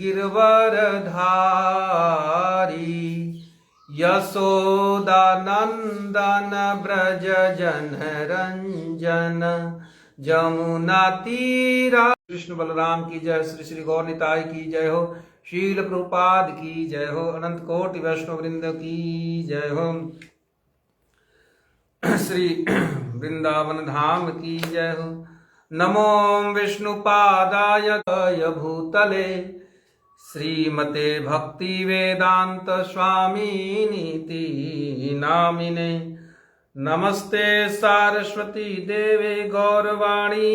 गिरवरधारी यशोदानंदन ब्रज जनरंजन जमुना तीरा। कृष्ण बलराम की जय। श्री श्री गौर निताई की जय हो। शील प्रभुपाद की जय हो। अनंत कोटि वैष्णव वृंद की जय हो। श्री वृंदावन धाम की जय हो। नमो विष्णुपादाय भूतले श्रीमते भक्ति वेदांत स्वामिनीति नामिने। नमस्ते सारस्वती देवे गौरवाणी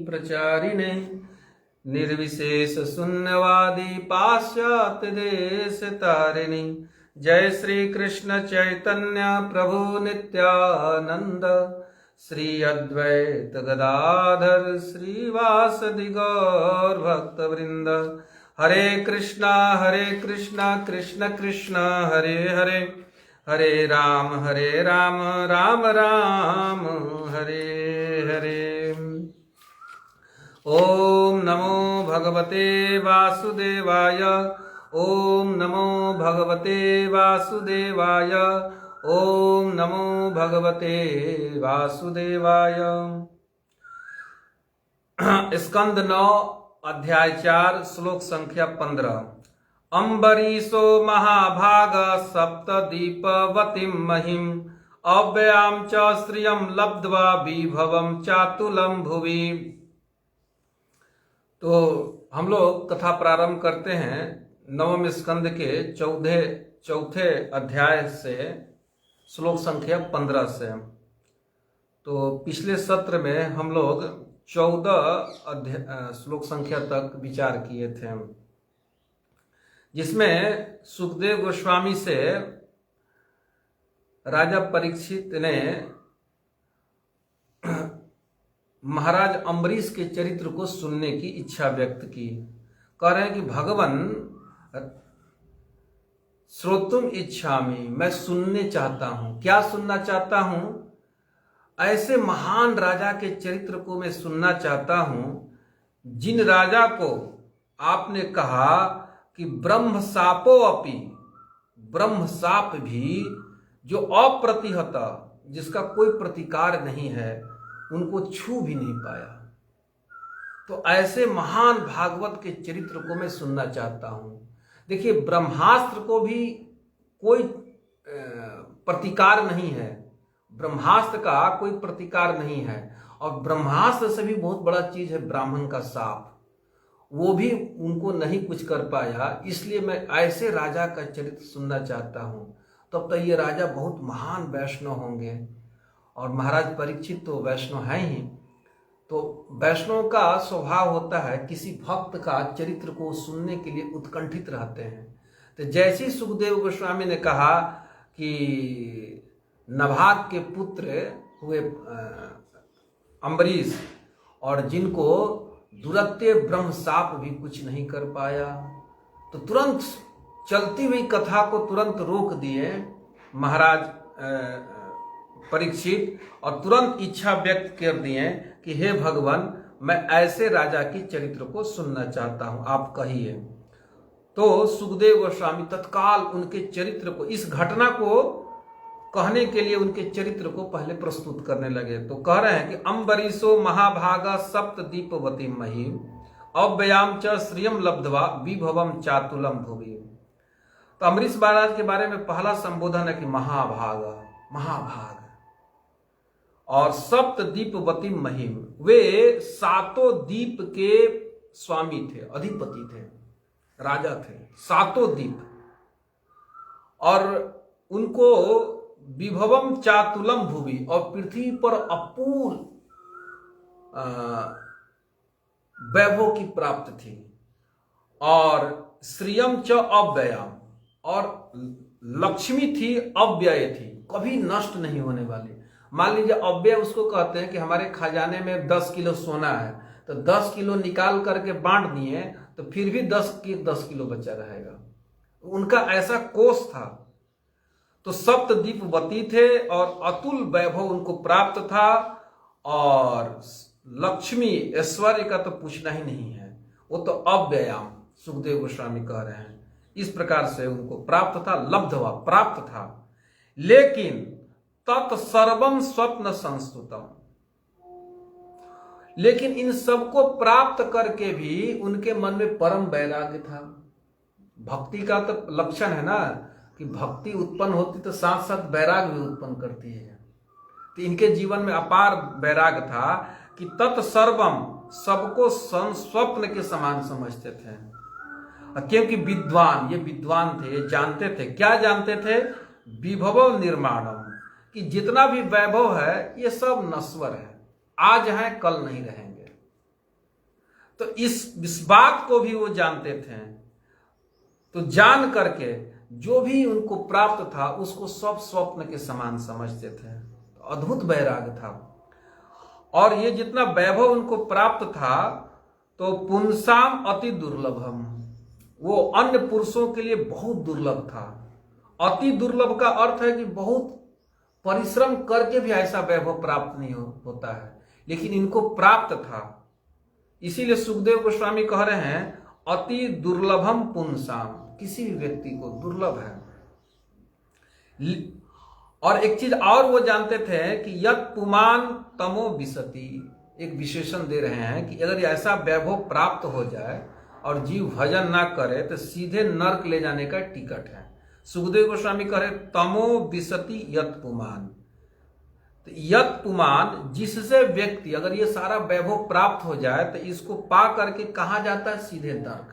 प्रचारिणे निर्विशेष शून्यवादी पाश्चात्य देश तारिणी। जय श्री कृष्ण चैतन्य प्रभु नित्यानंद श्री अद्वैत गदाधर श्रीवासदि गौर भक्त वृंद। हरे कृष्णा कृष्ण कृष्ण हरे हरे हरे राम राम राम हरे हरे। ओम नमो भगवते वासुदेवाय। ओम नमो भगवते वासुदेवाय। ओम नमो भगवते वासुदेवाय। स्कंद 9 अध्याय 4 श्लोक संख्या 15। अम्बरीशो महाभाग सप्तदीपवतीं महिम अव्ययां च श्रियं लब्ध्वा विभवं चातुलं भुवि। तो हम लोग कथा प्रारंभ करते हैं नवम स्कंद के चौथे अध्याय से श्लोक संख्या 15 से। तो पिछले सत्र में हम लोग 14 श्लोक संख्या तक विचार किए थे, जिसमें सुखदेव गोस्वामी से राजा परीक्षित ने महाराज अम्बरीश के चरित्र को सुनने की इच्छा व्यक्त की। कह रहे हैं कि भगवान श्रोतुम इच्छामि, मैं सुनने चाहता हूं। क्या सुनना चाहता हूं? ऐसे महान राजा के चरित्र को मैं सुनना चाहता हूं जिन राजा को आपने कहा कि ब्रह्म सापो अपि, ब्रह्म साप भी जो अप्रतिहत, जिसका कोई प्रतिकार नहीं है, उनको छू भी नहीं पाया। तो ऐसे महान भागवत के चरित्र को मैं सुनना चाहता हूं। देखिए, ब्रह्मास्त्र को भी कोई प्रतिकार नहीं है, ब्रह्मास्त्र का कोई प्रतिकार नहीं है। और ब्रह्मास्त्र से भी बहुत बड़ा चीज है ब्राह्मण का साप, वो भी उनको नहीं कुछ कर पाया। इसलिए मैं ऐसे राजा का चरित्र सुनना चाहता हूं। तब तो ये राजा बहुत महान वैष्णव होंगे, और महाराज परीक्षित तो वैष्णव हैं ही। तो वैष्णव का स्वभाव होता है किसी भक्त का चरित्र को सुनने के लिए उत्कंठित रहते हैं। तो जैसे सुखदेव गोस्वामी ने कहा कि नभाग के पुत्र हुए अम्बरीश, और जिनको दुरत्य ब्रह्म साप भी कुछ नहीं कर पाया, तो तुरंत चलती हुई कथा को तुरंत रोक दिए महाराज परीक्षित, और तुरंत इच्छा व्यक्त कर दिए कि हे भगवान, मैं ऐसे राजा की चरित्र को सुनना चाहता हूं, आप कहिए। तो सुखदेव गोस्वामी तत्काल उनके चरित्र को, इस घटना को कहने के लिए उनके चरित्र को पहले प्रस्तुत करने लगे। तो कह रहे हैं कि अम्बरीशो महाभागा सप्तदीपवती महिम अव्ययाम च श्रियम लब्ध्वा विभवम चातुलम भुवि। तो अम्बरीश महाराज के बारे में पहला संबोधन है कि महाभाग, महाभाग। और सप्तदीपवती महिम, वे 7 दीप के स्वामी थे, अधिपति थे, राजा थे, 7 दीप। और उनको विभवम चातुलम भुवि, और पृथ्वी पर अपूर्व वैभव की प्राप्त थी। और श्रियम च अव्ययाम, और लक्ष्मी थी, अव्यय थी, कभी नष्ट नहीं होने वाली। मान लीजिए अव्यय उसको कहते हैं कि हमारे खजाने में 10 किलो सोना है, तो 10 किलो निकाल करके बांट दिए तो फिर भी 10 किलो बचा रहेगा। उनका ऐसा कोष था। तो सप्तदीपवती थे, और अतुल वैभव उनको प्राप्त था, और लक्ष्मी ऐश्वर्य का तो पूछना ही नहीं है, वो तो अव्ययाम, सुखदेव गोस्वामी कह रहे हैं। इस प्रकार से उनको प्राप्त था, लब्धवा प्राप्त था। लेकिन तत्सर्वम स्वप्न संस्तुतम, लेकिन इन सबको प्राप्त करके भी उनके मन में परम वैराग्य था। भक्ति का तो लक्षण है ना कि भक्ति उत्पन्न होती तो साथ साथ वैराग्य भी उत्पन्न करती है। तो इनके जीवन में अपार वैराग्य था कि तत्सर्वम, सबको स्वप्न के समान समझते थे। क्योंकि विद्वान, ये विद्वान थे, ये जानते थे। क्या जानते थे? विभव निर्माणम, कि जितना भी वैभव है ये सब नश्वर है, आज है कल नहीं रहेंगे। तो इस बात को भी वो जानते थे। तो जान करके जो भी उनको प्राप्त था उसको सब स्वप्न के समान समझते थे। तो अद्भुत वैराग्य था। और ये जितना वैभव उनको प्राप्त था तो पुंसाम अति दुर्लभम, वो अन्य पुरुषों के लिए बहुत दुर्लभ था। अति दुर्लभ का अर्थ है कि बहुत परिश्रम करके भी ऐसा वैभव प्राप्त नहीं होता है, लेकिन इनको प्राप्त था। इसीलिए सुखदेव गोस्वामी कह रहे हैं अति दुर्लभम पुंसाम, किसी भी व्यक्ति को दुर्लभ है। और एक चीज और वो जानते थे कि यत पुमान तमो विशति, एक विशेषण दे रहे हैं कि अगर ऐसा वैभव प्राप्त हो जाए और जीव भजन ना करे तो सीधे नरक ले जाने का टिकट है। सुखदेव गोस्वामी कह रहे तमो विशति यत पुमान, तो यत पुमान जिससे व्यक्ति अगर ये सारा वैभव प्राप्त हो जाए तो इसको पा करके कहाँ जाता है? सीधे नरक।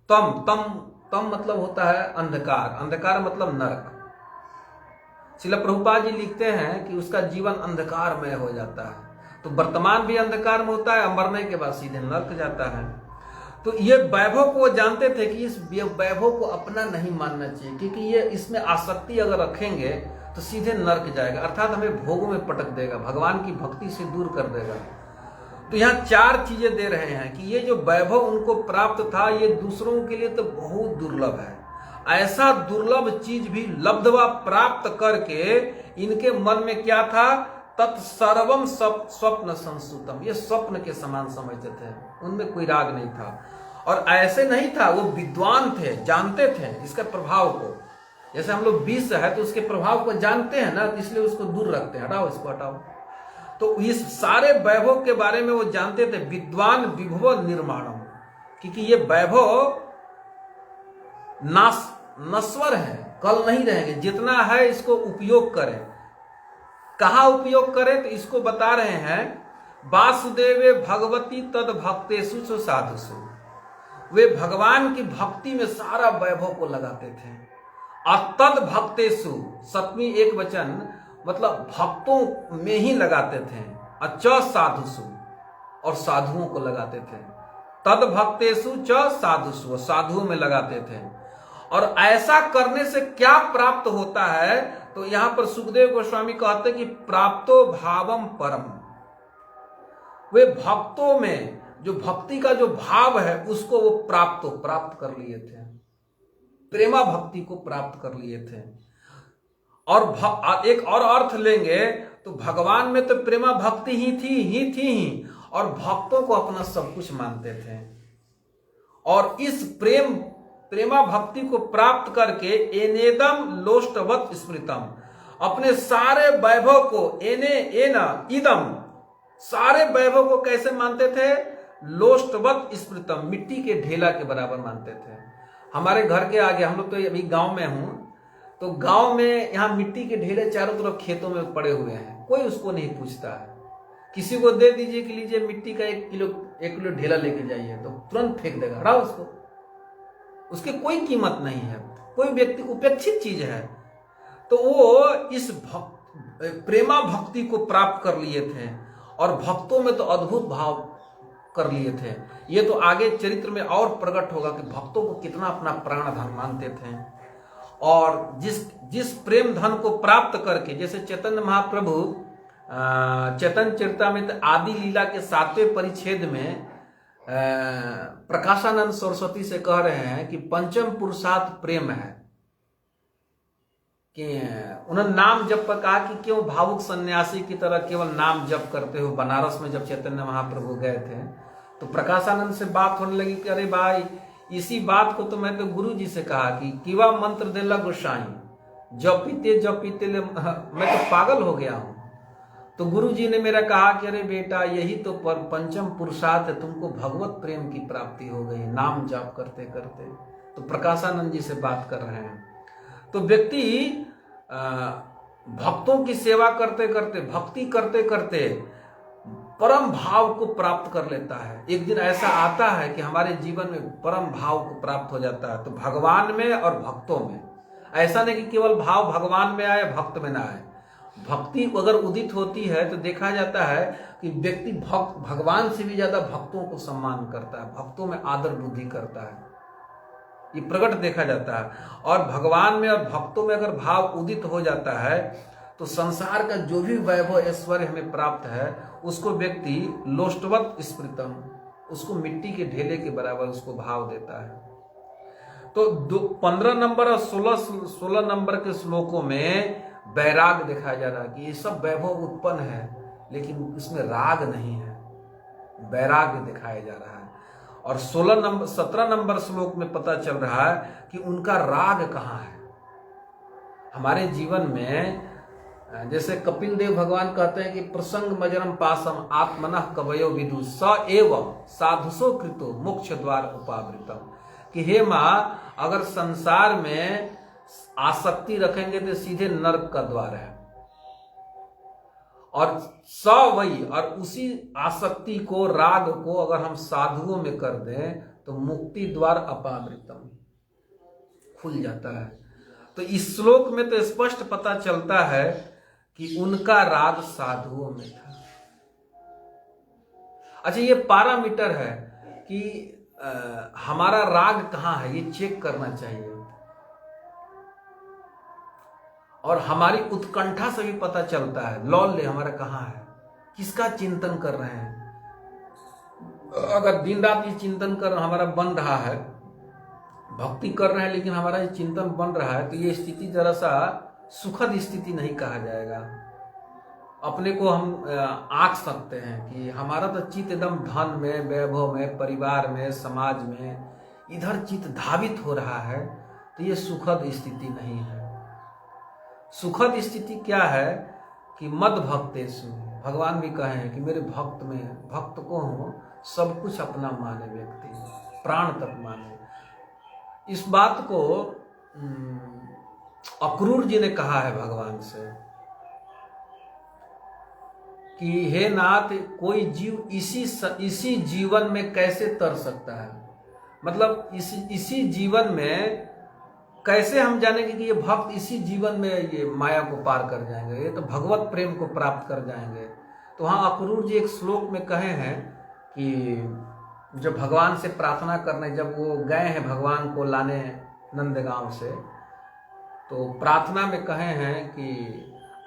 तम तम तम मतलब होता है अंधकार, अंधकार मतलब नरक। श्रील प्रभुपाद जी लिखते हैं कि उसका जीवन अंधकारमय हो जाता है। तो वर्तमान भी अंधकार में होता है, मरने के बाद सीधे नरक जाता है। तो ये वैभव को जानते थे कि इस वैभव को अपना नहीं मानना चाहिए, क्योंकि ये इसमें आसक्ति अगर रखेंगे तो सीधे नरक जाएगा, अर्थात हमें भोगों में पटक देगा, भगवान की भक्ति से दूर कर देगा। तो यहाँ चार चीजें दे रहे हैं कि ये जो वैभव उनको प्राप्त था ये दूसरों के लिए तो बहुत दुर्लभ है। ऐसा दुर्लभ चीज भी लब्धवा प्राप्त करके इनके मन में क्या था? तत्सर्वम स्वप्न संस्तुतम, ये स्वप्न के समान समझते थे, उनमें कोई राग नहीं था। और ऐसे नहीं था, वो विद्वान थे, जानते थे इसके प्रभाव को। जैसे हम लोग विष है तो उसके प्रभाव को जानते हैं ना, इसलिए उसको दूर रखते हैं, हटाओ इसको हटाओ। तो इस सारे वैभव के बारे में वो जानते थे। विद्वान विभव निर्माणम, क्योंकि ये वैभव नश्वर है, कल नहीं रहेंगे। जितना है इसको उपयोग करें। कहा उपयोग करें? तो इसको बता रहे हैं वासुदेवे भगवती तद भक्तेषु साधुषु, वे भगवान की भक्ति में सारा वैभव को लगाते थे। तद भक्तेषु, सप्तमी एक वचन मतलब भक्तों में ही लगाते थे। च साधुषु, और साधुओं को लगाते थे। तद भक्तेषु च साधुषु, साधुओं में लगाते थे। और ऐसा करने से क्या प्राप्त होता है? तो यहां पर सुखदेव गोस्वामी कहते हैं कि प्राप्तो भावम परम, वे भक्तों में जो भक्ति का जो भाव है उसको वो प्राप्त कर लिए थे, प्रेमा भक्ति को प्राप्त कर लिए थे। और एक और अर्थ लेंगे तो भगवान में तो प्रेमा भक्ति ही थी, और भक्तों को अपना सब कुछ मानते थे। और इस प्रेमा भक्ति को प्राप्त करके एनेदम लोष्टवत स्मृतम, अपने सारे वैभव को इदम, सारे वैभव को कैसे मानते थे? लोष्टवत स्मृतम, मिट्टी के ढेला के बराबर मानते थे। हमारे घर के आगे, हम लोग तो अभी गांव में हूं, तो गांव में यहाँ मिट्टी के ढेले चारों तरफ खेतों में पड़े हुए हैं, कोई उसको नहीं पूछता है। किसी को दे दीजिए कि लीजिए मिट्टी का 1 किलो ढेला लेके जाइए, तो तुरंत फेंक देगा, हटाओ उसको, उसकी कोई कीमत नहीं है, कोई व्यक्ति उपेक्षित चीज है। तो वो इस प्रेमा भक्ति को प्राप्त कर लिए थे, और भक्तों में तो अद्भुत भाव कर लिए थे। ये तो आगे चरित्र में और प्रकट होगा कि भक्तों को कितना अपना प्राण धन मानते थे। और जिस प्रेम धन को प्राप्त करके, जैसे चैतन्य महाप्रभु चैतन्य चरितामृत आदि लीला के 7वें परिच्छेद में प्रकाशानंद सरस्वती से कह रहे हैं कि पंचम पुरुषार्थ प्रेम है। कि उन्होंने नाम जप पर कहा कि क्यों भावुक सन्यासी की तरह केवल नाम जप करते हो। बनारस में जब चैतन्य महाप्रभु गए थे तो प्रकाशानंद से बात होने लगी कि अरे भाई, इसी बात को तो मैं तो गुरु जी से कहा कि किवा मंत्र देला गोसाई, जब पीते ले मैं तो पागल हो गया हूं। तो गुरु जी ने मेरा कहा कि अरे बेटा, यही तो पंचम पुरुषार्थ है, तुमको भगवत प्रेम की प्राप्ति हो गई नाम जाप करते करते। तो प्रकाशानंद जी से बात कर रहे हैं। तो व्यक्ति भक्तों की सेवा करते करते, भक्ति करते करते परम भाव को प्राप्त कर लेता है। एक दिन ऐसा आता है कि हमारे जीवन में परम भाव को प्राप्त हो जाता है। तो भगवान में और भक्तों में, ऐसा नहीं कि केवल भाव भगवान में आए भक्त में ना आए। भक्ति अगर उदित होती है तो देखा जाता है कि व्यक्ति भगवान से भी ज्यादा भक्तों को सम्मान करता है, भक्तों में आदर बुद्धि करता है, ये प्रकट देखा जाता है। और भगवान में और भक्तों में अगर भाव उदित हो जाता है तो संसार का जो भी वैभव ऐश्वर्य हमें प्राप्त है उसको व्यक्ति लोष्टवत स्मृतम, उसको मिट्टी के ढेले के बराबर उसको भाव देता है। तो 15 नंबर और 16 नंबर के श्लोकों में वैराग दिखाया जा रहा है कि ये सब वैभव उत्पन्न है लेकिन इसमें राग नहीं है, वैराग दिखाया जा रहा है। और 17 नंबर श्लोक में पता चल रहा है कि उनका राग कहाँ है। हमारे जीवन में जैसे कपिल देव भगवान कहते हैं कि प्रसंग मजरम पासम आत्मनः कवयो विदु स एव साधुसो कृतो मोक्ष द्वार उपावृतम, कि हे माँ, अगर संसार में आसक्ति रखेंगे तो सीधे नरक का द्वार है, और स वही, और उसी आसक्ति को, राग को अगर हम साधुओं में कर दें तो मुक्ति द्वार अपावृतम, खुल जाता है। तो इस श्लोक में तो स्पष्ट पता चलता है कि उनका राग साधुओं में था। अच्छा, ये पैरामीटर है कि हमारा राग कहाँ है, ये चेक करना चाहिए। और हमारी उत्कंठा से भी पता चलता है, लौल्य हमारा कहाँ है, किसका चिंतन कर रहे हैं। अगर दिन रात ये चिंतन कर हमारा बन रहा है, भक्ति कर रहे हैं लेकिन हमारा ये चिंतन बन रहा है, तो ये स्थिति जरा सा सुखद स्थिति नहीं कहा जाएगा। अपने को हम आंक सकते हैं कि हमारा तो चित्त एकदम धन में, वैभव में, परिवार में, समाज में इधर चित्त धावित हो रहा है, तो ये सुखद स्थिति नहीं है। सुखद स्थिति क्या है कि मद भक्तेषु, भगवान भी कहे हैं कि मेरे भक्त में, भक्त को हो सब कुछ अपना माने, व्यक्ति प्राण तक माने। इस बात को अक्रूर जी ने कहा है भगवान से कि हे नाथ, कोई जीव इसी जीवन में कैसे तर सकता है, मतलब इसी जीवन में कैसे हम जानेंगे कि ये भक्त इसी जीवन में ये माया को पार कर जाएंगे, ये तो भगवत प्रेम को प्राप्त कर जाएंगे। तो वहाँ अक्रूर जी एक श्लोक में कहे हैं कि जब भगवान से प्रार्थना करने, जब वो गए हैं भगवान को लाने नंदगांव से, तो प्रार्थना में कहे हैं कि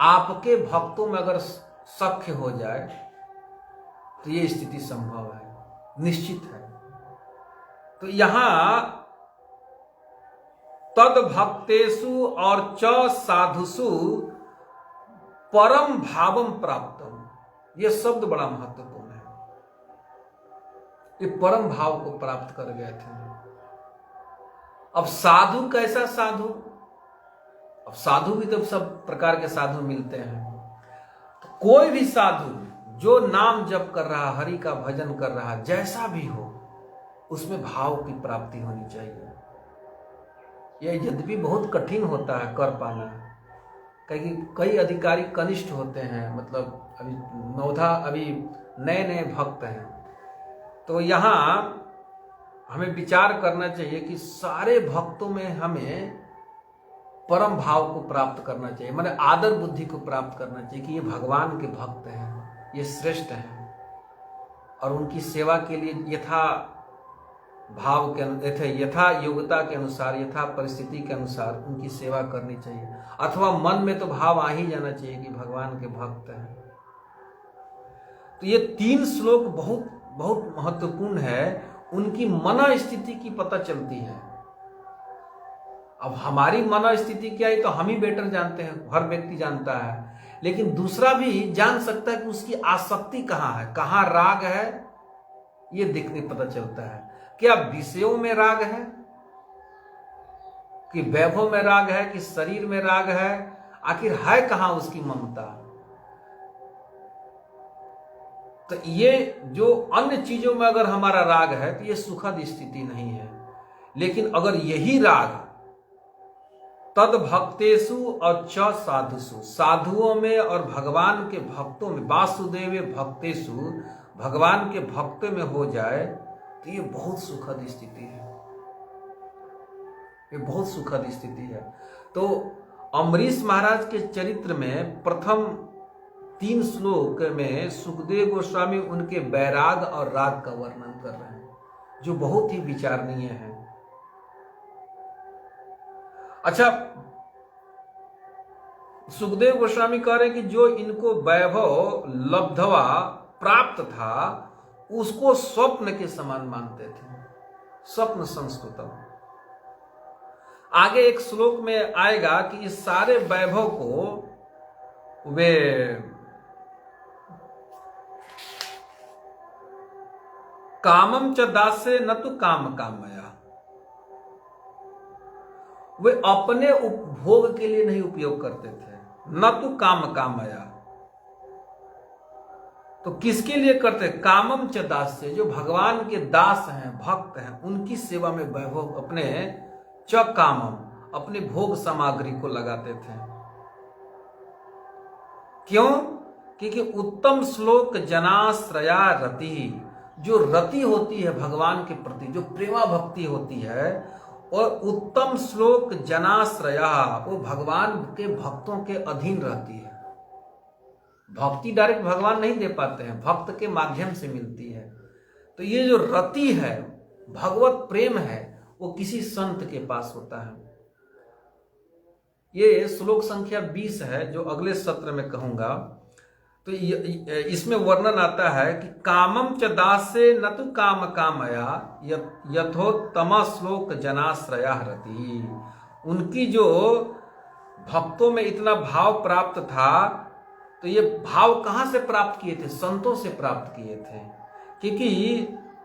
आपके भक्तों में अगर सख्य हो जाए तो ये स्थिति संभव है, निश्चित है। तो यहां तद भक्तेषु और च साधुषु परम भावम प्राप्तम, यह शब्द बड़ा महत्वपूर्ण है। ये परम भाव को प्राप्त कर गए थे। अब साधु कैसा साधु, अब साधु भी तो सब प्रकार के साधु मिलते हैं। तो कोई भी साधु जो नाम जप कर रहा, हरि का भजन कर रहा, जैसा भी हो, उसमें भाव की प्राप्ति होनी चाहिए। यह यद्यपि बहुत कठिन होता है कर पाना, क्योंकि कई अधिकारी कनिष्ठ होते हैं, मतलब अभी नौधा, अभी नए नए भक्त हैं। तो यहाँ हमें विचार करना चाहिए कि सारे भक्तों में हमें परम भाव को प्राप्त करना चाहिए, माने आदर बुद्धि को प्राप्त करना चाहिए कि ये भगवान के भक्त हैं, ये श्रेष्ठ हैं, और उनकी सेवा के लिए यथा भाव के, यथा योग्यता के अनुसार, यथा परिस्थिति के अनुसार उनकी सेवा करनी चाहिए। अथवा मन में तो भाव आ ही जाना चाहिए कि भगवान के भक्त हैं। तो ये 3 श्लोक बहुत बहुत महत्वपूर्ण है, उनकी मन स्थिति की पता चलती है। अब हमारी मन स्थिति क्या है तो हम ही बेटर जानते हैं, हर व्यक्ति जानता है, लेकिन दूसरा भी जान सकता है कि उसकी आसक्ति कहाँ है, कहाँ राग है, ये देखने पता चलता है क्या विषयों में राग है, कि वैभव में राग है, कि शरीर में राग है? आखिर है कहां उसकी ममता? तो ये जो अन्य चीजों में अगर हमारा राग है तो ये सुखद स्थिति नहीं है। लेकिन अगर यही राग तद भक्तेषु और च साधुषु, साधुओं में और भगवान के भक्तों में, वासुदेव भक्तेषु, भगवान के भक्तों में हो जाए तो ये बहुत सुखद स्थिति है, ये बहुत सुखद स्थिति है। तो अम्बरीश महाराज के चरित्र में प्रथम 3 श्लोक में सुखदेव गोस्वामी उनके वैराग और राग का वर्णन कर रहे हैं, जो बहुत ही विचारणीय है। अच्छा, सुखदेव गोस्वामी कह रहे हैं कि जो इनको वैभव लब्धवा प्राप्त था उसको स्वप्न के समान मानते थे, स्वप्न संस्कृतम। आगे एक श्लोक में आएगा कि इस सारे वैभव को वे कामम च दासे न तो काम कामया, वे अपने उपभोग के लिए नहीं उपयोग करते थे, न तो काम कामया। तो किसके लिए करते? कामम च दास से, जो भगवान के दास हैं, भक्त हैं, उनकी सेवा में वैभव अपने च कामम, अपने भोग सामग्री को लगाते थे। क्यों? क्योंकि उत्तम श्लोक जनाश्रया रति, जो रति होती है भगवान के प्रति, जो प्रेमा भक्ति होती है, और उत्तम श्लोक जनाश्रया, वो भगवान के भक्तों के अधीन रहती है। भक्ति डायरेक्ट भगवान नहीं दे पाते हैं, भक्त के माध्यम से मिलती है। तो ये जो रति है, भगवत प्रेम है, वो किसी संत के पास होता है। ये श्लोक संख्या 20 है, जो अगले सत्र में कहूंगा। तो इसमें वर्णन आता है कि कामम च दासे न तो काम कामया यथोत्तम श्लोक जनाश्रया रति। उनकी जो भक्तों में इतना भाव प्राप्त था, तो ये भाव कहां से प्राप्त किए थे? संतों से प्राप्त किए थे। क्योंकि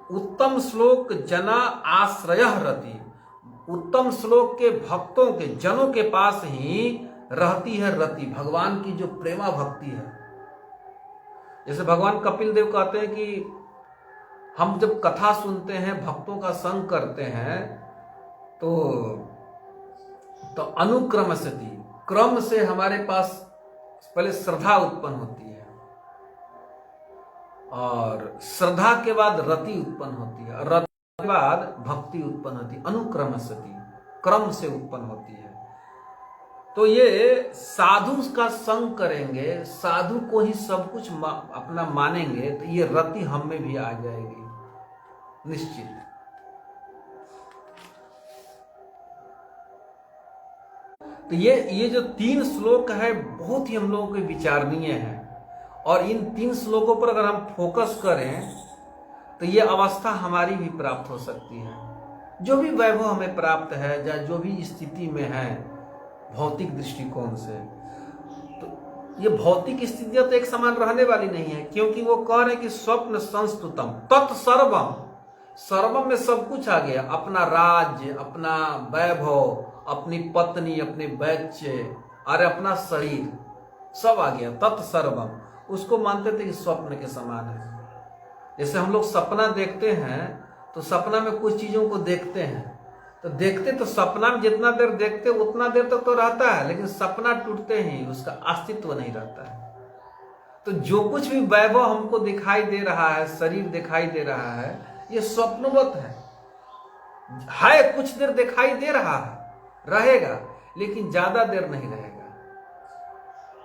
उत्तम श्लोक जना आश्रय रति, उत्तम श्लोक के भक्तों के, जनों के पास ही रहती है रति, भगवान की जो प्रेमा भक्ति है। जैसे भगवान कपिल देव कहते हैं कि हम जब कथा सुनते हैं, भक्तों का संग करते हैं, तो अनुक्रम से, क्रम से हमारे पास पहले श्रद्धा उत्पन्न होती है, और श्रद्धा के बाद रति उत्पन्न होती है, और रति के बाद भक्ति उत्पन्न होती है। अनुक्रम से, क्रम से उत्पन्न होती है। तो ये साधु का संग करेंगे, साधु को ही सब कुछ अपना मानेंगे, तो ये रति हम में भी आ जाएगी निश्चित। तो ये जो 3 श्लोक है, बहुत ही हम लोगों के विचारणीय है, और इन 3 श्लोकों पर अगर हम फोकस करें तो ये अवस्था हमारी भी प्राप्त हो सकती है। जो भी वैभव हमें प्राप्त है, या जो भी स्थिति में है भौतिक दृष्टिकोण से, तो ये भौतिक स्थितियां तो एक समान रहने वाली नहीं है। क्योंकि वो कह रहे हैं कि स्वप्न संस्तुतम तत्सर्वम, सर्वम में सब कुछ आ गया, अपना राज्य, अपना वैभव, अपनी पत्नी, अपने बच्चे, और अपना शरीर, सब आ गया। तत्सर्वम, उसको मानते थे कि स्वप्न के समान है। जैसे हम लोग सपना देखते हैं, तो सपना में कुछ चीजों को देखते हैं, तो सपना में जितना देर देखते उतना देर तक तो रहता है, लेकिन सपना टूटते ही उसका अस्तित्व नहीं रहता है। तो जो कुछ भी वैभव हमको दिखाई दे रहा है, शरीर दिखाई दे रहा है, ये स्वप्नवत है, कुछ देर दिखाई दे रहा है, रहेगा, लेकिन ज्यादा देर नहीं रहेगा।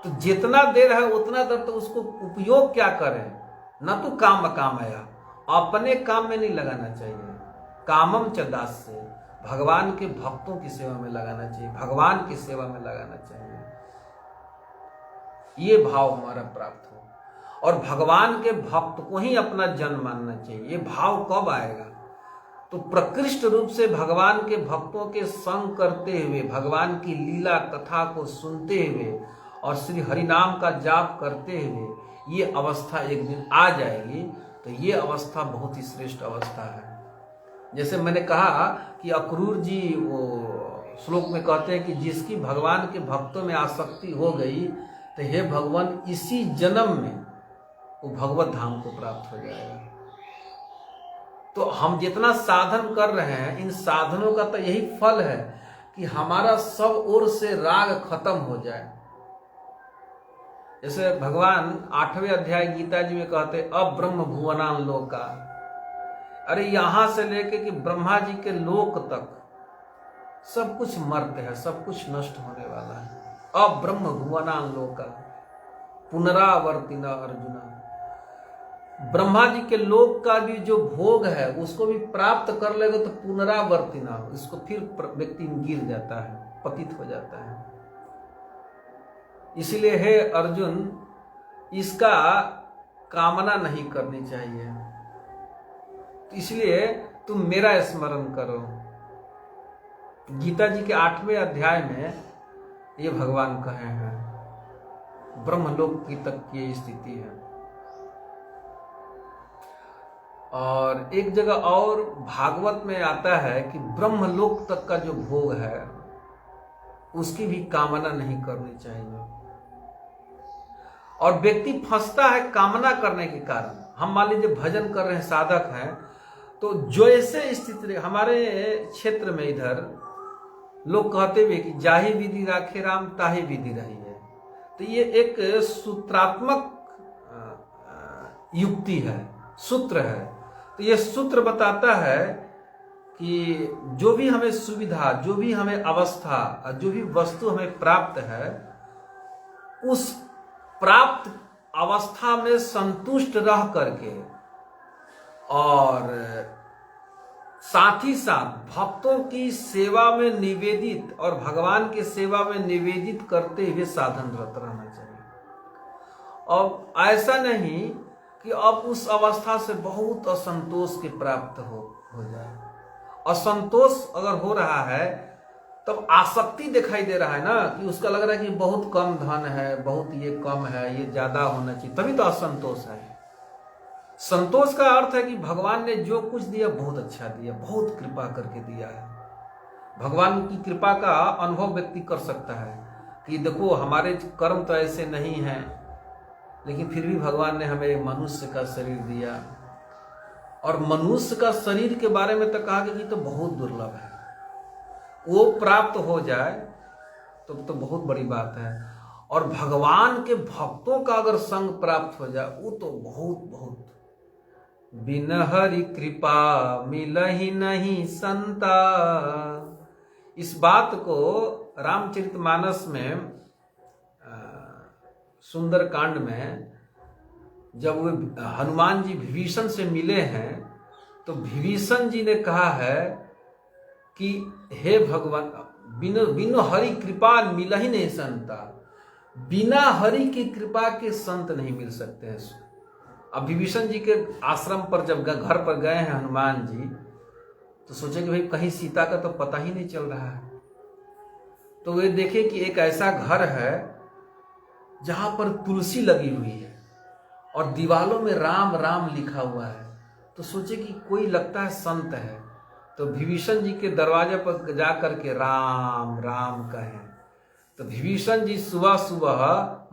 तो जितना देर है उतना देर तो उसको उपयोग क्या करें? न तो काम कामया, अपने काम में नहीं लगाना चाहिए, कामम च दास से, भगवान के भक्तों की सेवा में लगाना चाहिए, भगवान की सेवा में लगाना चाहिए। ये भाव हमारा प्राप्त हो, और भगवान के भक्त को ही अपना जन मानना चाहिए। ये भाव कब आएगा? तो प्रकृष्ट रूप से भगवान के भक्तों के संग करते हुए, भगवान की लीला कथा को सुनते हुए, और श्री हरिनाम का जाप करते हुए ये अवस्था एक दिन आ जाएगी। तो ये अवस्था बहुत ही श्रेष्ठ अवस्था है। जैसे मैंने कहा कि अक्रूर जी वो श्लोक में कहते हैं कि जिसकी भगवान के भक्तों में आसक्ति हो गई तो हे भगवान इसी जन्म में वो भगवत धाम को प्राप्त हो जाएगा। तो हम जितना साधन कर रहे हैं, इन साधनों का तो यही फल है कि हमारा सब ओर से राग खत्म हो जाए। जैसे भगवान 8वें अध्याय गीता जी में कहते अब ब्रह्म भुवनान लोका, अरे यहां से लेके कि ब्रह्मा जी के लोक तक सब कुछ मर्त है, सब कुछ नष्ट होने वाला है। अब ब्रह्म भुवनान लोका पुनरावर्तिना अर्जुना, ब्रह्मा जी के लोक का भी जो भोग है उसको भी प्राप्त कर लेगा तो पुनरावर्तिना, इसको फिर व्यक्ति गिर जाता है, पतित हो जाता है। इसलिए हे अर्जुन, इसका कामना नहीं करनी चाहिए, इसलिए तुम मेरा स्मरण करो। गीता जी के 8वें अध्याय में ये भगवान कहे हैं, ब्रह्मलोक की तक ये स्थिति है। और एक जगह और भागवत में आता है कि ब्रह्मलोक तक का जो भोग है उसकी भी कामना नहीं करनी चाहिए। और व्यक्ति फंसता है कामना करने के कारण। हम मान लीजिए भजन कर रहे हैं, साधक हैं, तो जैसे स्थिति हमारे क्षेत्र में इधर लोग कहते हुए कि जाहि विधि राखे राम ताहि विधि रही है, तो ये एक सूत्रात्मक युक्ति है, सूत्र है। तो ये सूत्र बताता है कि जो भी हमें सुविधा, जो भी हमें अवस्था, जो भी वस्तु हमें प्राप्त है, उस प्राप्त अवस्था में संतुष्ट रह करके और साथ ही साथ भक्तों की सेवा में निवेदित और भगवान की सेवा में निवेदित करते हुए साधनरत रहना चाहिए। और ऐसा नहीं कि अब उस अवस्था से बहुत असंतोष के प्राप्त हो जाए। असंतोष अगर हो रहा है तब आसक्ति दिखाई दे रहा है ना, कि उसका लग रहा है कि बहुत कम धन है, बहुत ये कम है, ये ज्यादा होना चाहिए, तभी तो असंतोष है। संतोष का अर्थ है कि भगवान ने जो कुछ दिया बहुत अच्छा दिया, बहुत कृपा करके दिया है। भगवान की कृपा का अनुभव व्यक्ति कर सकता है कि देखो हमारे कर्म तो ऐसे नहीं हैं, लेकिन फिर भी भगवान ने हमें मनुष्य का शरीर दिया। और मनुष्य का शरीर के बारे में तो कहा गया कि तो बहुत दुर्लभ है, वो प्राप्त हो जाए तो बहुत बड़ी बात है। और भगवान के भक्तों का अगर संग प्राप्त हो जाए वो तो बहुत बहुत, बिन हरि कृपा मिलहि नहीं संता। इस बात को रामचरितमानस में सुंदर कांड में जब वो हनुमान जी विभीषण से मिले हैं तो विभीषण जी ने कहा है कि हे भगवान, बिनु हरि कृपा मिलहि नहीं संता, बिना हरि की कृपा के संत नहीं मिल सकते हैं। अब विभीषण जी के आश्रम पर जब घर पर गए हैं हनुमान जी, तो सोचे कि भाई कहीं सीता का तो पता ही नहीं चल रहा है। तो वे देखे कि एक ऐसा घर है जहां पर तुलसी लगी हुई है और दीवालों में राम राम लिखा हुआ है। तो सोचे कि कोई लगता है संत है, तो विभीषण जी के दरवाजे पर जा करके राम राम कहे। तो विभीषण जी सुबह सुबह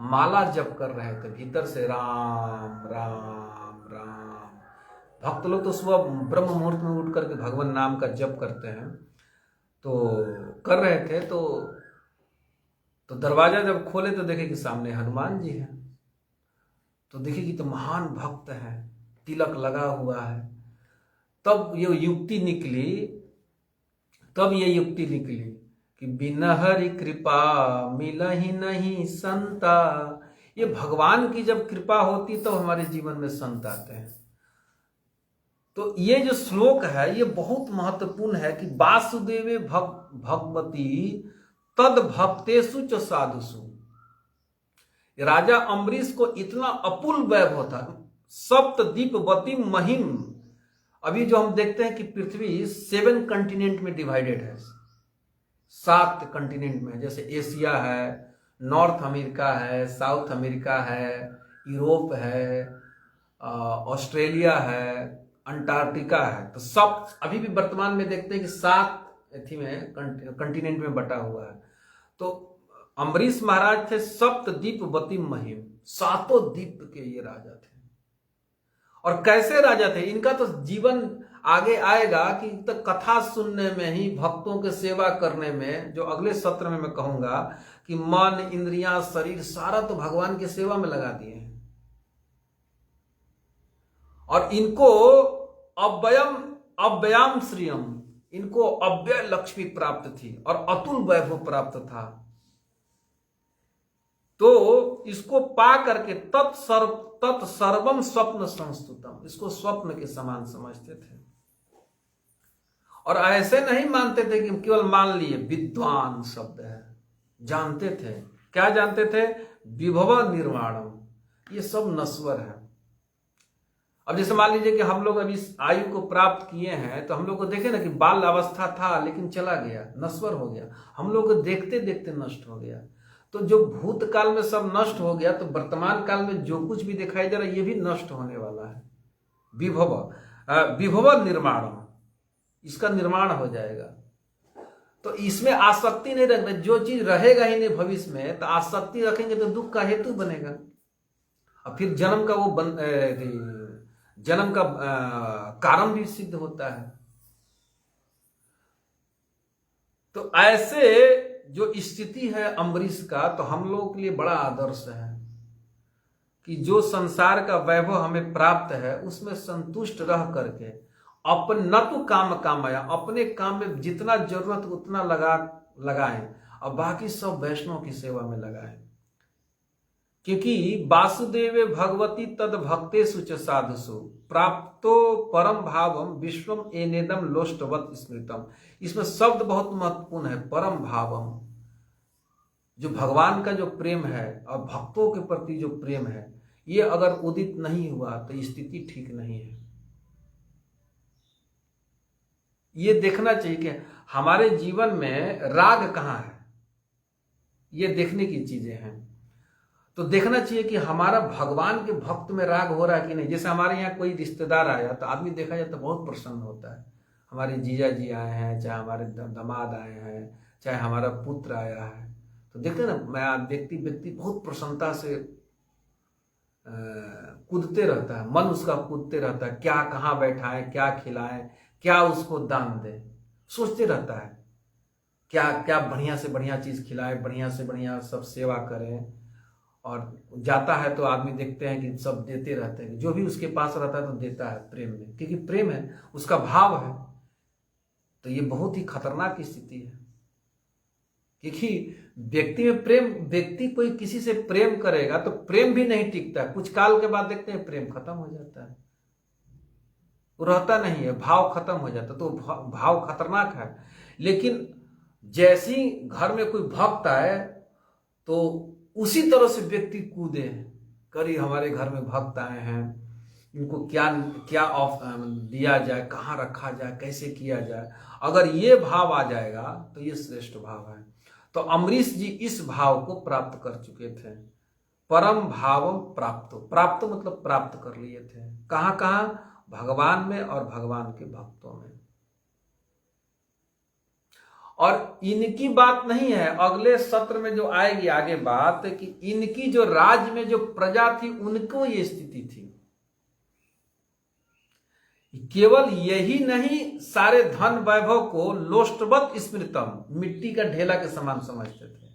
माला जप कर रहे थे, भीतर से राम राम राम। भक्त लोग तो सुबह ब्रह्म मुहूर्त में उठ करके भगवान नाम का जप करते हैं, तो कर रहे थे। तो दरवाजा जब खोले तो देखे कि सामने हनुमान जी हैं। तो देखे कि तो महान भक्त है, तिलक लगा हुआ है। तब ये युक्ति निकली कि बिना हरि कृपा मिलहि नहीं संता। ये भगवान की जब कृपा होती तो हमारे जीवन में संत आते हैं। तो ये जो श्लोक है ये बहुत महत्वपूर्ण है कि वासुदेवे भगवती तद भक्तेषु च साधुषु। राजा अम्बरीश को इतना अपुल वैभव था, सप्तद्वीपवती महिम। अभी जो हम देखते हैं कि पृथ्वी 7 कंटिनेंट में डिवाइडेड है, 7 कंटिनेंट में, जैसे एशिया है, नॉर्थ अमेरिका है, साउथ अमेरिका है, यूरोप है, ऑस्ट्रेलिया है, अंटार्कटिका है। तो सब अभी भी वर्तमान में देखते हैं कि 7 एथी में कंटिनेंट में बटा हुआ है। तो अम्बरीश महाराज थे सप्तद्वीपवती महिम, 7 द्वीप के ये राजा थे। और कैसे राजा थे, इनका तो जीवन आगे आएगा कि तो कथा सुनने में ही, भक्तों के सेवा करने में, जो अगले सत्र में मैं कहूंगा कि मन, इंद्रियां, शरीर सारा तो भगवान की सेवा में लगा दिए हैं। और इनको अव्ययाम श्रियम, इनको अव्यय लक्ष्मी प्राप्त थी और अतुल वैभव प्राप्त था। तो इसको पा करके तत्सर्वम स्वप्न संस्तुतम, इसको स्वप्न के समान समझते थे। और ऐसे नहीं मानते थे कि केवल मान लिए, विद्वान शब्द है, जानते थे। क्या जानते थे? विभव निर्वाणम, ये सब नश्वर है। अब जैसे मान लीजिए कि हम लोग अभी आयु को प्राप्त किए हैं, तो हम लोग को देखे ना कि बाल अवस्था था लेकिन चला गया, नश्वर हो गया, हम लोग को देखते देखते नष्ट हो गया। तो जो भूतकाल में सब नष्ट हो गया, तो वर्तमान काल में जो कुछ भी दिखाई दे रहा है ये भी नष्ट होने वाला है। विभव निर्माण, इसका निर्माण हो जाएगा। तो इसमें आसक्ति नहीं रखना, जो चीज रहेगा ही नहीं भविष्य में, तो आसक्ति रखेंगे तो दुख का हेतु बनेगा। और फिर जन्म का जन्म का कारण भी सिद्ध होता है। तो ऐसे जो स्थिति है अम्बरीश का, तो हम लोगों के लिए बड़ा आदर्श है कि जो संसार का वैभव हमें प्राप्त है उसमें संतुष्ट रह करके अपन न तो काम कामया, अपने काम में जितना जरूरत उतना लगाएं और बाकी सब वैष्णव की सेवा में लगाएं। क्योंकि वासुदेवे भगवती तद भक्तेषु च साधुषु प्राप्तो परम भावम विश्वम एनेदम लोष्टवत स्मृतम। इसमें शब्द बहुत महत्वपूर्ण है, परम भावम। जो भगवान का जो प्रेम है और भक्तों के प्रति जो प्रेम है, ये अगर उदित नहीं हुआ तो स्थिति ठीक नहीं है। ये देखना चाहिए कि हमारे जीवन में राग कहाँ है, ये देखने की चीजें हैं। तो देखना चाहिए कि हमारा भगवान के भक्त में राग हो रहा है कि नहीं। जैसे हमारे यहाँ कोई रिश्तेदार आया तो आदमी देखा जाए तो बहुत प्रसन्न होता है। हमारे जीजा जी आए हैं, चाहे हमारे दामाद आए हैं, चाहे हमारा पुत्र आया है, तो देखते ना, मैं व्यक्ति बहुत प्रसन्नता से कूदते रहता है, मन उसका कूदते रहता है, क्या कहाँ बैठाएं, क्या खिलाएं, क्या उसको दान दें, सोचते रहता है क्या क्या बढ़िया से बढ़िया चीज खिलाएं, बढ़िया से बढ़िया सब सेवा करें। और जाता है तो आदमी देखते हैं कि सब देते रहते हैं, जो भी उसके पास रहता है तो देता है प्रेम में, क्योंकि प्रेम है, उसका भाव है। तो ये बहुत ही खतरनाक स्थिति है, क्योंकि व्यक्ति में प्रेम, व्यक्ति कोई किसी से प्रेम करेगा तो प्रेम भी नहीं टिकता है, कुछ काल के बाद देखते हैं प्रेम खत्म हो जाता है, वो रहता नहीं है, भाव खत्म हो जाता है। तो भाव खतरनाक है। लेकिन जैसे ही घर में कोई भक्त आए तो उसी तरह से व्यक्ति कूदे, करी हमारे घर में भक्त आए हैं, इनको क्या क्या दिया जाए, कहाँ रखा जाए, कैसे किया जाए। अगर ये भाव आ जाएगा तो ये श्रेष्ठ भाव है। तो अम्बरीश जी इस भाव को प्राप्त कर चुके थे। परम भाव प्राप्त मतलब प्राप्त कर लिए थे। कहाँ कहाँ? भगवान में और भगवान के भक्तों में। और इनकी बात नहीं है, अगले सत्र में जो आएगी आगे बात, कि इनकी जो राज्य में जो प्रजा थी उनको ये स्थिति थी। केवल यही नहीं, सारे धन वैभव को लोष्टवत स्मृतम, मिट्टी का ढेला के समान समझते थे।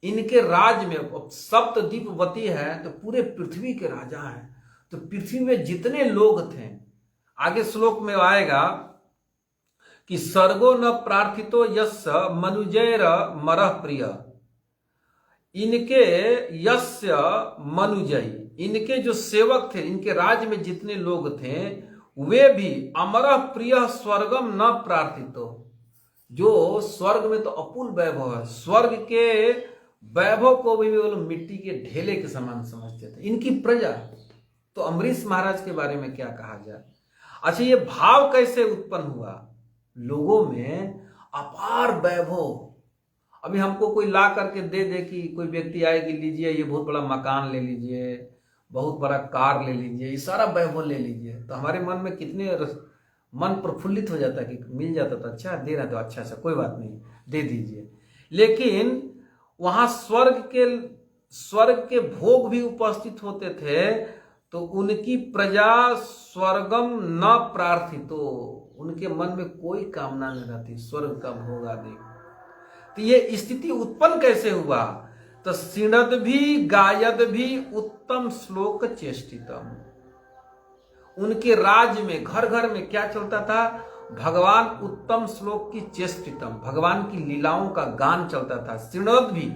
इनके राज्य में सप्तद्वीपवती है तो पूरे पृथ्वी के राजा हैं। तो पृथ्वी में जितने लोग थे, आगे श्लोक में आएगा कि सर्गो न प्रार्थितो यस्य मनुजैर मरः प्रिय, इनके यस्य मनुजय, इनके जो सेवक थे, इनके राज्य में जितने लोग थे वे भी अमरः प्रिय स्वर्गम न प्रार्थितो, जो स्वर्ग में तो अपूर्व वैभव है, स्वर्ग के वैभव को भी वो मिट्टी के ढेले के समान समझते थे। इनकी प्रजा। तो अम्बरीश महाराज के बारे में क्या कहा जाए? अच्छा, ये भाव कैसे उत्पन्न हुआ? लोगों में अपार वैभव। अभी हमको कोई ला करके दे दे कि कोई व्यक्ति आए कि लीजिए ये बहुत बड़ा मकान ले लीजिए, बहुत बड़ा कार ले लीजिए, ये सारा वैभव ले लीजिए, तो हमारे मन में कितने मन प्रफुल्लित हो जाता है कि मिल जाता तो अच्छा, दे रहा तो अच्छा अच्छा, कोई बात नहीं, दे दीजिए। लेकिन वहां स्वर्ग के भोग भी उपस्थित होते थे, तो उनकी प्रजा स्वर्गम न प्रार्थितो, उनके मन में कोई कामना नहीं रहती स्वर्ग का भोग आदि। तो ये स्थिति उत्पन्न कैसे हुआ? तो सिणद भी गायद भी उत्तम श्लोक चेष्टितम, उनके राज्य में घर घर में क्या चलता था? भगवान उत्तम श्लोक की चेष्टितम, भगवान की लीलाओं का गान चलता था। सिणद भी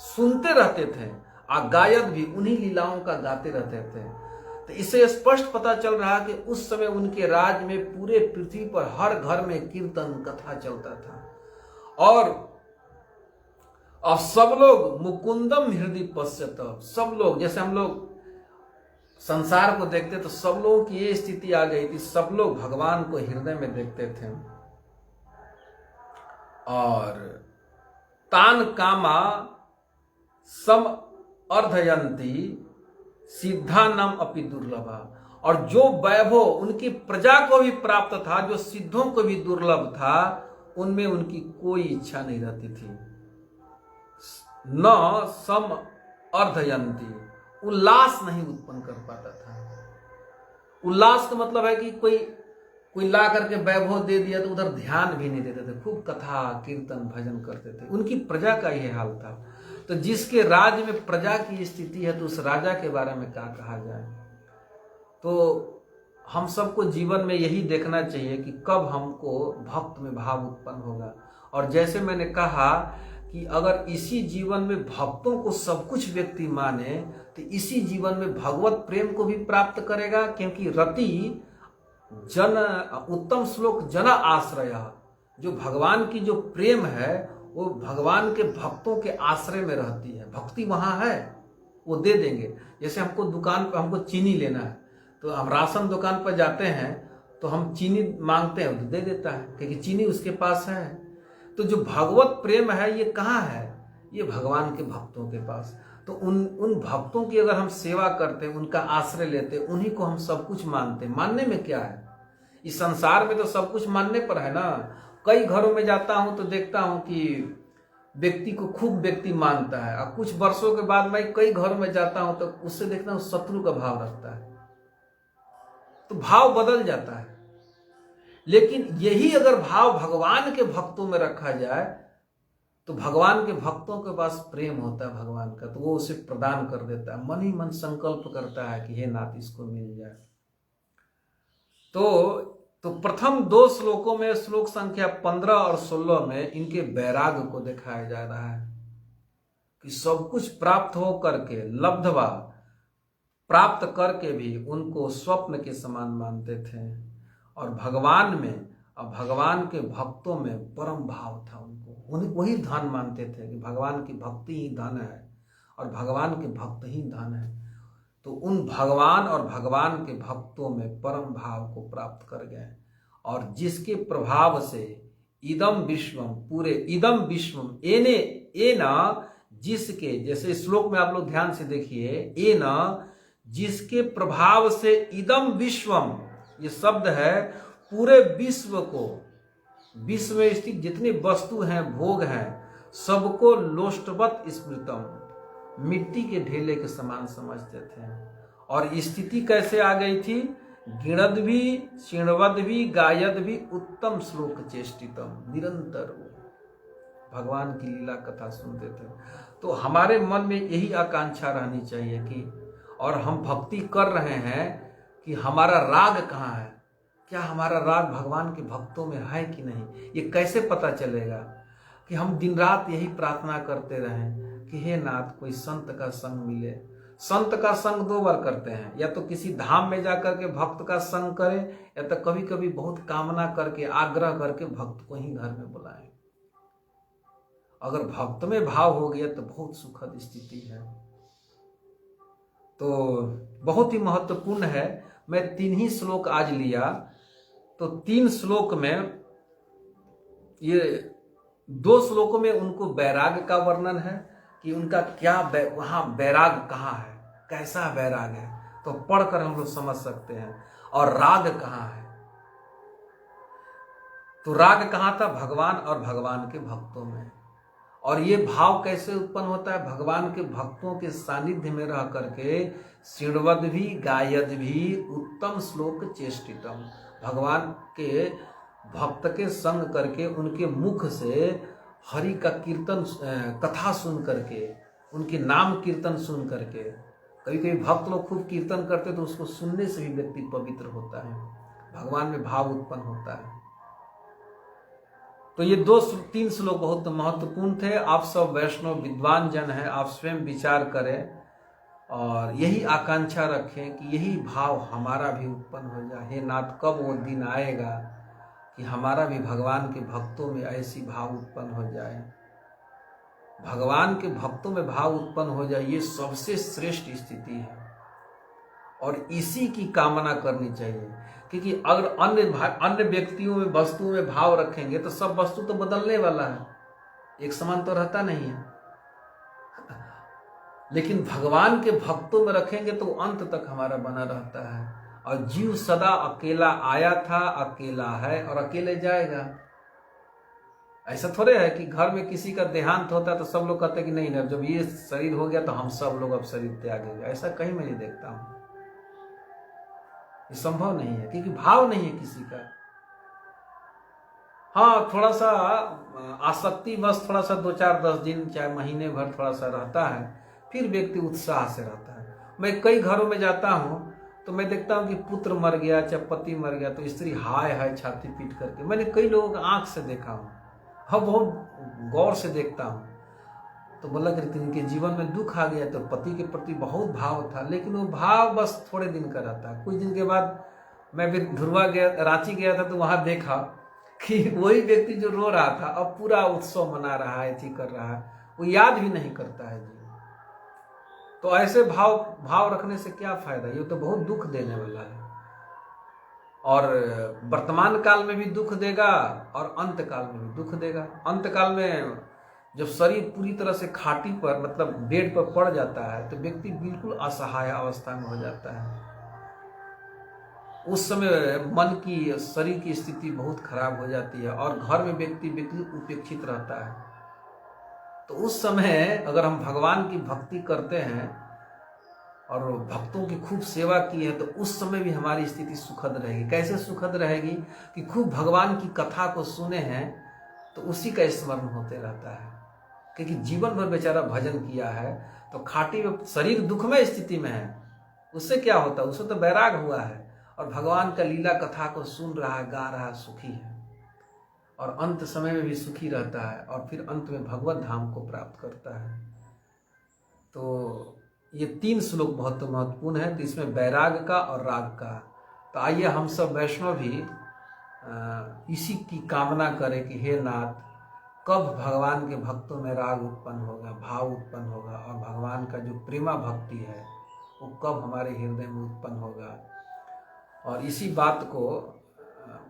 सुनते रहते थे और गायद भी उन्हीं लीलाओं का गाते रहते थे। तो इससे स्पष्ट पता चल रहा कि उस समय उनके राज्य में पूरे पृथ्वी पर हर घर में कीर्तन कथा चलता था। और अब सब लोग मुकुंदम हृदय पश्यत, सब लोग जैसे हम लोग संसार को देखते तो सब लोगों की ये स्थिति आ गई थी, सब लोग भगवान को हृदय में देखते थे। और तान कामा सम अर्धयंती सिद्धानम अपि दुर्लभा, और जो वैभव उनकी प्रजा को भी प्राप्त था, जो सिद्धों को भी दुर्लभ था, उनमें उनकी कोई इच्छा नहीं रहती थी। न सम अर्धयंती, उल्लास नहीं उत्पन्न कर पाता था। उल्लास का मतलब है कि कोई ला करके वैभव दे दिया तो उधर ध्यान भी नहीं देते थे, खूब कथा कीर्तन भजन करते थे। उनकी प्रजा का यह हाल था। तो जिसके राज्य में प्रजा की स्थिति है तो उस राजा के बारे में क्या कहा जाए? तो हम सबको जीवन में यही देखना चाहिए कि कब हमको भक्त में भाव उत्पन्न होगा। और जैसे मैंने कहा कि अगर इसी जीवन में भक्तों को सब कुछ व्यक्ति माने तो इसी जीवन में भगवत प्रेम को भी प्राप्त करेगा, क्योंकि रति जन उत्तम श्लोक जन आश्रय, जो भगवान की जो प्रेम है वो भगवान के भक्तों के आश्रय में रहती है। भक्ति वहां है, वो दे देंगे। जैसे हमको दुकान पर हमको चीनी लेना है तो हम राशन दुकान पर जाते हैं तो हम चीनी मांगते हैं तो दे देता है, क्योंकि चीनी उसके पास है। तो जो भगवत प्रेम है ये कहाँ है? ये भगवान के भक्तों के पास। तो उन भक्तों की अगर हम सेवा करते, उनका आश्रय लेते, उन्हीं को हम सब कुछ मानते, मानने में क्या है? इस संसार में तो सब कुछ मानने पर है ना। कई घरों में जाता हूं तो देखता हूं कि व्यक्ति को खूब व्यक्ति मानता है, और कुछ वर्षों के बाद मैं कई घरों में जाता हूं तो उससे देखता हूं शत्रु का भाव रखता है, तो भाव बदल जाता है। लेकिन यही अगर भाव भगवान के भक्तों में रखा जाए तो भगवान के भक्तों के पास प्रेम होता है भगवान का, तो वो उसे प्रदान कर देता है। मन ही मन संकल्प करता है कि हे नाथ इसको मिल जाए। तो प्रथम दो श्लोकों में, श्लोक संख्या 15 और 16 में इनके वैराग्य को दिखाया जा रहा है कि सब कुछ प्राप्त हो करके, लब्धवा प्राप्त करके भी उनको स्वप्न के समान मानते थे। और भगवान में और भगवान के भक्तों में परम भाव था, उनको वही धन मानते थे कि भगवान की भक्ति ही धन है और भगवान के भक्त ही धन है। तो उन भगवान और भगवान के भक्तों में परम भाव को प्राप्त कर गए, और जिसके प्रभाव से इदम विश्वम, पूरे इदम विश्वम एने एना, जिसके, जैसे श्लोक में आप लोग ध्यान से देखिए, एना जिसके प्रभाव से इदम विश्वम, ये शब्द है पूरे विश्व को, विश्व में स्थित जितनी वस्तु हैं, भोग हैं, सबको लोष्टवत स्मृतम, मिट्टी के ढेले के समान समझते थे। और स्थिति कैसे आ गई थी? गिणद भी क्षीणवद भी गायद भी उत्तम श्लोक चेष्टितम, निरंतर वो भगवान की लीला कथा सुनते थे। तो हमारे मन में यही आकांक्षा रहनी चाहिए कि, और हम भक्ति कर रहे हैं कि हमारा राग कहाँ है, क्या हमारा राग भगवान के भक्तों में है कि नहीं? ये कैसे पता चलेगा? कि हम दिन रात यही प्रार्थना करते रहें कि हे नाथ कोई संत का संग मिले। संत का संग दो बार करते हैं, या तो किसी धाम में जाकर के भक्त का संग करें, या तो कभी कभी बहुत कामना करके, आग्रह करके भक्त को ही घर में बुलाएं। अगर भक्त में भाव हो गया तो बहुत सुखद स्थिति है। तो बहुत ही महत्वपूर्ण है। मैं 3 ही श्लोक आज लिया, तो 3 श्लोक में, ये 2 श्लोकों में उनको वैराग्य का वर्णन है कि उनका क्या वहां वैराग्य कहाँ है, कैसा वैराग है, तो पढ़कर हम लोग समझ सकते हैं। और राग कहाँ है, तो राग कहाँ था, भगवान और भगवान के भक्तों में। और ये भाव कैसे उत्पन्न होता है, भगवान के भक्तों के सानिध्य में रह करके शृण्वद भी गायद भी उत्तम श्लोक चेष्टितम, भगवान के भक्त के संग करके उनके मुख से हरि का कीर्तन कथा सुन करके, उनके नाम कीर्तन सुन करके, कभी कभी भक्त लोग खूब कीर्तन करते तो उसको सुनने से भी व्यक्ति पवित्र होता है, भगवान में भाव उत्पन्न होता है। तो ये 2-3 श्लोक बहुत महत्वपूर्ण थे। आप सब वैष्णव विद्वान जन हैं, आप स्वयं विचार करें और यही आकांक्षा रखें कि यही भाव हमारा भी उत्पन्न हो जाए। हे नाथ, कब वो दिन आएगा कि हमारा भी भगवान के भक्तों में ऐसी भाव उत्पन्न हो जाए, भगवान के भक्तों में भाव उत्पन्न हो जाए। ये सबसे श्रेष्ठ स्थिति है और इसी की कामना करनी चाहिए, क्योंकि अगर अन्य व्यक्तियों में, वस्तुओं में भाव रखेंगे तो सब वस्तु तो बदलने वाला है, एक समान तो रहता नहीं है। लेकिन भगवान के भक्तों में रखेंगे तो अंत तक हमारा बना रहता है। और जीव सदा अकेला आया था, अकेला है और अकेले जाएगा। ऐसा थोड़े है कि घर में किसी का देहांत होता है तो सब लोग कहते हैं कि नहीं ना, जब ये शरीर हो गया तो हम सब लोग अब शरीर त्यागेंगे। ऐसा कहीं मैं नहीं देखता हूं, ये संभव नहीं है, क्योंकि भाव नहीं है किसी का। हाँ, थोड़ा सा आसक्ति बस थोड़ा सा 2-4-10 दिन चाहे महीने भर थोड़ा सा रहता है, फिर व्यक्ति उत्साह से रहता है। मैं कई घरों में जाता हूं तो मैं देखता हूं कि पुत्र मर गया, चाहे पति मर गया, तो स्त्री हाय हाय छाती पीट करके, मैंने कई लोगों को आंख से देखा हूं, हाँ बहुत गौर से देखता हूं। तो बोला कि इनके जीवन में दुख आ गया, तो पति के प्रति बहुत भाव था, लेकिन वो भाव बस थोड़े दिन का रहता है। कुछ दिन के बाद मैं फिर ध्रुवा गया, रांची गया था, तो वहां देखा कि वही व्यक्ति जो रो रहा था अब पूरा उत्सव मना रहा है, थी कर रहा है, वो याद भी नहीं करता है जी। तो ऐसे भाव रखने से क्या फायदा, ये तो बहुत दुख देने वाला है, और वर्तमान काल में भी दुख देगा और अंत काल में भी दुख देगा। अंत काल में जब शरीर पूरी तरह से खाटी पर, मतलब बेड पर पड़ जाता है, तो व्यक्ति बिल्कुल असहाय अवस्था में हो जाता है। उस समय मन की, शरीर की स्थिति बहुत खराब हो जाती है और घर में व्यक्ति उपेक्षित रहता है। तो उस समय अगर हम भगवान की भक्ति करते हैं और भक्तों की खूब सेवा की है, तो उस समय भी हमारी स्थिति सुखद रहेगी। कैसे सुखद रहेगी कि खूब भगवान की कथा को सुने हैं तो उसी का स्मरण होते रहता है, क्योंकि जीवन भर बेचारा भजन किया है, तो खाटी में शरीर दुखमय स्थिति में है, उससे क्या होता है, उससे तो वैराग हुआ है और भगवान का लीला कथा को सुन रहा है, गा रहा है, सुखी है, और अंत समय में भी सुखी रहता है और फिर अंत में भगवत धाम को प्राप्त करता है। तो ये 3 श्लोक बहुत महत्वपूर्ण है, तो इसमें वैराग का और राग का। तो आइए हम सब वैष्णव भी इसी की कामना करें कि हे नाथ, कब भगवान के भक्तों में राग उत्पन्न होगा, भाव उत्पन्न होगा, और भगवान का जो प्रेमा भक्ति है वो कब हमारे हृदय में उत्पन्न होगा। और इसी बात को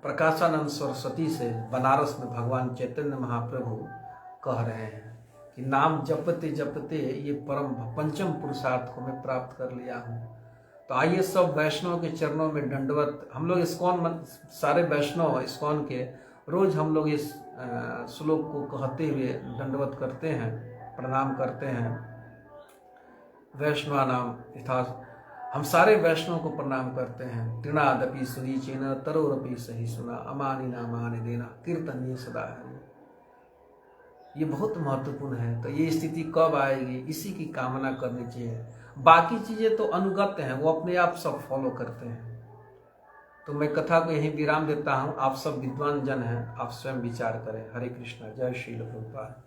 प्रकाशानंद सरस्वती से बनारस में भगवान चैतन्य महाप्रभु कह रहे हैं कि नाम जपते जपते ये परम पंचम पुरुषार्थ को मैं प्राप्त कर लिया हूँ। तो आइए सब वैष्णव के चरणों में दंडवत, हम लोग इस्कॉन, सारे वैष्णव इस्कॉन के रोज हम लोग इस श्लोक को कहते हुए दंडवत करते हैं, प्रणाम करते हैं। वैष्णवानाम यथार्थ, हम सारे वैष्णव को प्रणाम करते हैं। तृणादपि सुरीचेन तरोरपि सही सुना, अमानि नामानि देना कीर्तनीय सदा हरि। ये बहुत महत्वपूर्ण है। तो ये स्थिति कब आएगी, इसी की कामना करनी चाहिए। बाकी चीजें तो अनुगत हैं, वो अपने आप सब फॉलो करते हैं। तो मैं कथा को यहीं विराम देता हूँ। आप सब विद्वान जन हैं, आप स्वयं विचार करें। हरे कृष्णा, जय श्रील प्रभुपाद।